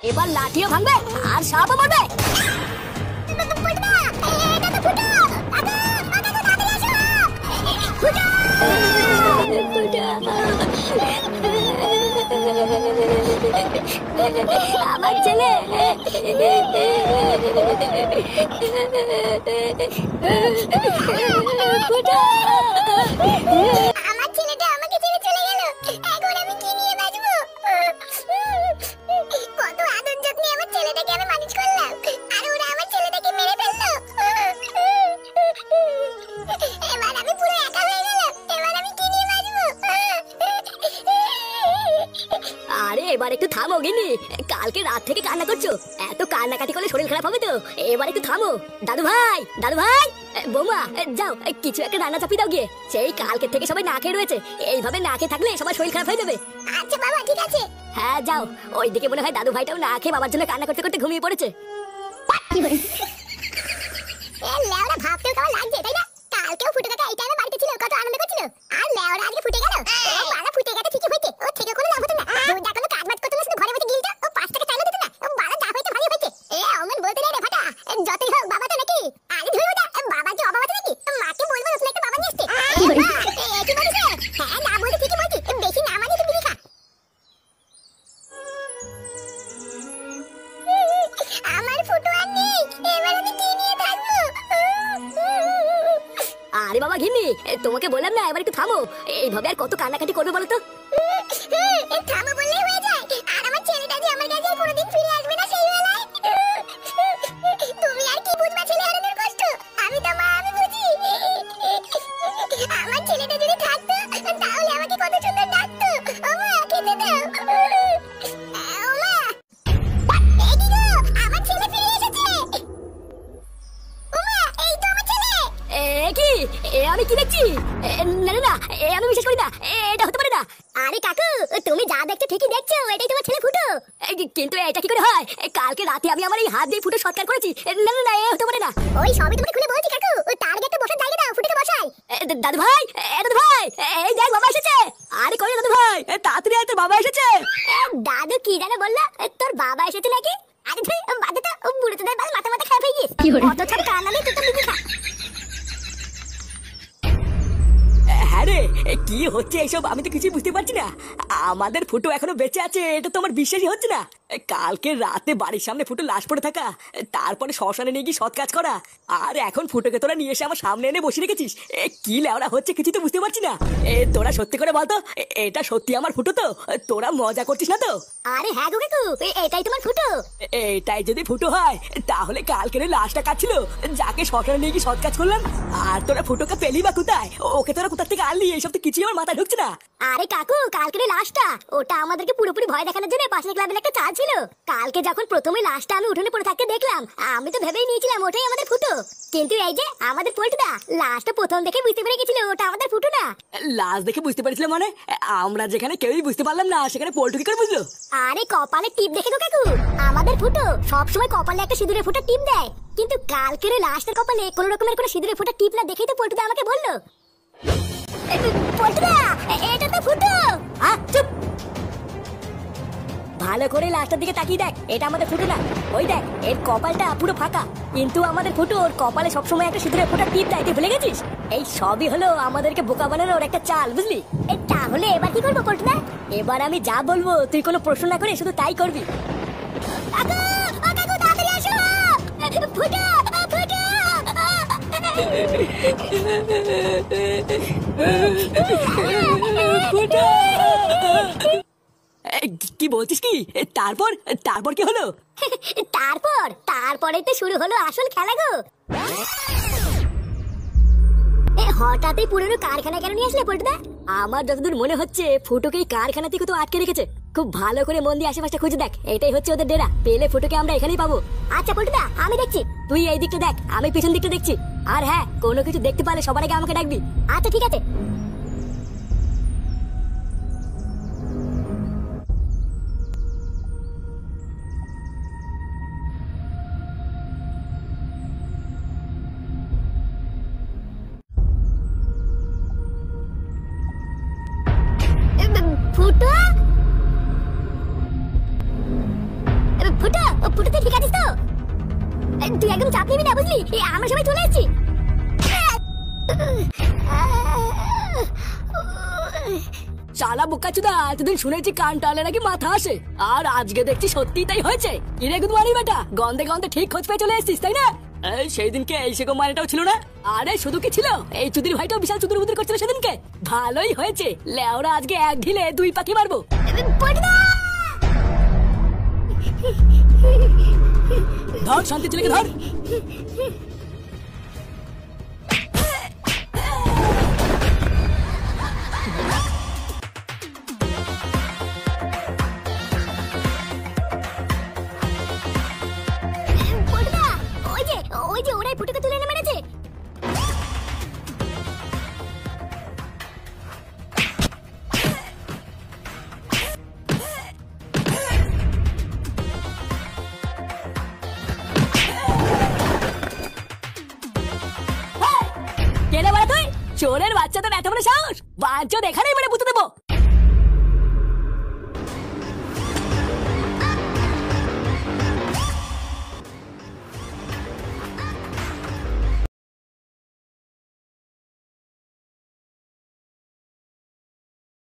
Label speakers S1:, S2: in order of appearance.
S1: এবার লাঠিও ভাঙবে আর সাপও মারবে। আমার ছেলে আমার ছেলেটা আমাকে ছেড়ে চলে গেল। এখন আমি কি নিয়ে বাঁচবো? কত আদর যত্নে আমার ছেলেটাকে আমি মানুষ করলাম, আর ওরা আমার ছেলেটাকে মেরে ফেললো। এবার আমি পুরো একা হয়ে গেলাম। এবার আমি কি নিয়ে বাঁচবো? আরে এবার একটু থামো গিনি, কালকে রাত থেকে কান্না করছো, এত কান্নাকাটি করলে শরীর খারাপ হবে তো। এবার একটু থামো। দাদু ভাই, দাদু ভাই, বৌমা যাও কিছু একটা রান্না চাপিয়ে দাও গিয়ে। সেই কালকে থেকে সবাই না খেয়ে রয়েছে, এইভাবে না খেয়ে থাকলে সবার শরীর খারাপ হয়ে যাবে। আচ্ছা বাবা ঠিক আছে। হ্যাঁ যাও, ওইদিকে মনে হয় দাদু ভাইটাও না খেয়ে বাবার জন্য কান্না করতে করতে ঘুমিয়ে পড়েছে। লেওরা ভাবতেও কেমন লাগছে তাই না? কালকেও ফুটে কাকা এই টাইমে বাড়িতে ছিল, কত আনন্দ করছিল, আর লেওরা আজকে ফুটে গেল। ও বাবা ফুটে গেছে ঠিকই হয়েছে, ও থেকে কোনো লাভ হতো না। দুইটা কোনো কাজ বাজ করতে না, শুধু ঘরে বসে গিলতো, ও 5 টাকা চাইলে দিত না। ও বাবা যা হয়েছে ভালো হয়েছে। অমন বলতে নেই রে ফাটা, যতই হোক বাবা তো নাকি। আরে ধুই ওটা, বাবা কি অবাব আছে নাকি? মাকে বলবো নতুন একটা বাবা নিয়ে আসতে। কি বলিস? হ্যাঁ না বলতে ঠিকই বলছি, বেশি না মানে তুমি লিখা। আমার ফুটো আর নেই, এবার আমি কি নিয়ে থাকবো? আরে বাবা ঘিন্নি, তোমাকে বললাম না এবার একটু থামো। এইভাবে আর কত কান্নাকাটি করবে বলো তো? থামো বললেই হয়ে যায়। আর আমার ছেলেটা যে আমার কাছে কোনোদিন ফিরে আসবে না সেই বেলায়। তুমি আর কি বুঝবা ছেলে হারানোর কষ্ট? আমি তো মা, আমি বুঝি। আমার ছেলেটা যদি থাকতো তাহলে আমাকে কত সুন্দর ডাকতো, ও মা খেতে দাও। ও মা, এই কি গো, আমার ছেলে ফিরে এসেছে। ও মা, এই তো আমার ছেলে। কি আমি কি দেখছি? না না না, আমি বিশ্বাস করি না, এটা হতে পারে না। আরে কাকু, তুমি যা দেখছো ঠিকই দেখছো, এটাই তোমার ছেলে ফুটো। কিন্তু এটা কি করে হয়? কালকে রাতে আমি আমার এই হাত দিয়ে ফুটো সৎকার করেছি। না না না, এ হতে পারে না। ওই সবই তোমাকে খুলে বলছি কাকু, তার আগে একটা বসার জায়গা দাও, ফুটোকে বসাই। দাদু ভাই, দাদু ভাই, এই দেখ বাবা এসেছে। আরে কই দাদু ভাই, তাড়াতাড়ি আয়, তোর বাবা এসেছে। দাদু কি জানে বললা, তোর বাবা এসেছে নাকি? আরে ভাই বাদে তো, বুড়ো তোদের বাল মাথা মাথা খারাপ হয়ে গিয়েছে। কত সব কান্না নেই, তুই তো লিখে খা। হ্যাঁ রে, কি হচ্ছে এইসব? আমি তো কিছুই বুঝতে পারছি না। আমাদের ফুটো এখনো বেঁচে আছে, এটা তো আমার বিশ্বাসই হচ্ছে না। কালকে রাতে বাড়ির সামনে ফুটো লাশ পড়ে থাকা, তারপরে শ্মশানে নিয়ে গিয়ে সৎ কাজ করা, আর এখন ফুটোকে তোরা নিয়ে এসে আমার সামনে এনে বসে রেখেছিস। কি লেওড়া হচ্ছে কিছু তো বুঝতে পারছি না। তোরা সত্যি করে বলতো, এটা সত্যি আমার ফুটো তো? তোরা মজা করছিস না তো? আরে হ্যাঁ গো কাকু, এটাই তোমার ফুটো। এটাই যদি ফুটো হয় তাহলে কালকের লাশটা কাটছিল, যাকে শ্মশানে নিয়ে গিয়ে সৎ কাজ করলাম। আর তোরা ফুটোকে পেলি বা কোথায়? ওকে তোরা কোথা থেকে আনলি? এইসব তো কিছুই আমার মাথায় ঢুকছে না। আরে কাকু, কালকের লাশটা ওটা আমাদেরকে পুরোপুরি ভয় দেখানোর জন্য পাশের ক্লাবের একটা চাল ছিল। কালকে যখন প্রথমে লাশটা আমি উঠোনে পড়ে থাকতে দেখলাম, আমি তো ভেবেই নিয়েছিলাম ওটাই আমাদের ফুটো। কিন্তু এই যে আমাদের পল্টুদা লাশটা প্রথম দেখে বুঝতে পেরে গেছিল ওটা আমাদের ফুটো না। লাশ দেখে বুঝতে পেরেছিল মানে? আমরা যেখানে কেউই বুঝতে পারলাম না, সেখানে পল্টু কি করে বুঝলো? আরে কপালে টিপ দেখে গো কাকু, আমাদের ফুটো সবসময় কপালে একটা সিঁদুরের ফোঁটা টিপ দেয়, কিন্তু কালকের লাশটার কপালে কোনো রকমের কোনো সিঁদুরের ফোঁটা টিপ না দেখেই তো পল্টুদা আমাকে বললো। পল্টুদা, এটা তো ফুটো। চুপ, ভালো করে লাশটার দিকে তাকিয়ে দেখ, এটা আমাদের ফুটো না। ওই দেখ, এর কপালটা পুরো ফাঁকা, কিন্তু আমাদের ফুটো ওর কপালে সবসময় একটা সিঁদুরের ফোঁটা টিপ দেয়, তুই ভুলে গেছিস? এই সবই হলো আমাদেরকে বোকা বানানোর একটা চাল, বুঝলি? তাহলে এবার কি করবো পল্টুদা? এবার আমি যা বলবো তুই কোনো প্রশ্ন না করে শুধু তাই করবি। কাকু, ও কাকু তাড়াতাড়ি আসো, ফুটো, ফুটো। কি বলছিস কি? তারপর তারপর কি হলো? তারপরে তো শুরু হলো আসল খেলা গো। হঠাৎই পুরনো কারখানা কেন নিয়ে আসলে পল্টুদা? আমার যতদূর মনে হচ্ছে ফুটোকে এই কারখানা থেকে তো আটকে রেখেছে। খুব ভালো করে মন দিয়ে আশেপাশটা খুঁজে দেখ, এটাই হচ্ছে ওদের ডেরা। পেলে ফুটোকে আমরা এখানেই পাবো। আচ্ছা পল্টুদা, আমি দেখছি, তুই এই দিকটা দেখ, আমি পিছন দিকটা দেখছি। আর হ্যাঁ, কোনো কিছু দেখতে পারলে সবার আগে আমাকে ডাকবি। আচ্ছা ঠিক আছে। ফুটো,
S2: ফুটো তুই ঠিক আছিস তো? তুই একদম চাপ নিবি না বুঝলি, আমরা সবাই চলে এসেছি।
S1: শালা বোকাচুদা, এতদিন শুনেছি কান টালে নাকি মাথা আসে, আর আজকে দেখছি সত্যি তাই হয়েছে। কিরে গুদমানি বেটা, গন্ধে গন্ধে ঠিক খোঁজ পেয়ে চলে এসেছিস তাই না? এই সেই দিনকে এই সেগো মানেটাও ছিল না। আরে শুধু কি ছিল, এই চুদির ভাইটাও বিশাল চুদুর বুদুর করছিল সেদিনকে। ভালোই হয়েছে, লেওরা আজকে এক ঢিলে দুই পাখি মারবো। ধর শান্তি ছেলেকে ধর।
S2: ওই যে ওরাই ফুটোকে তুলে এনে মেরেছে।
S1: কেনে বলা তুই? চোরের বাচ্চা তোর এত বড় সাহস? বাঞ্চো দেখানেই মানে বুঝতে দেবো।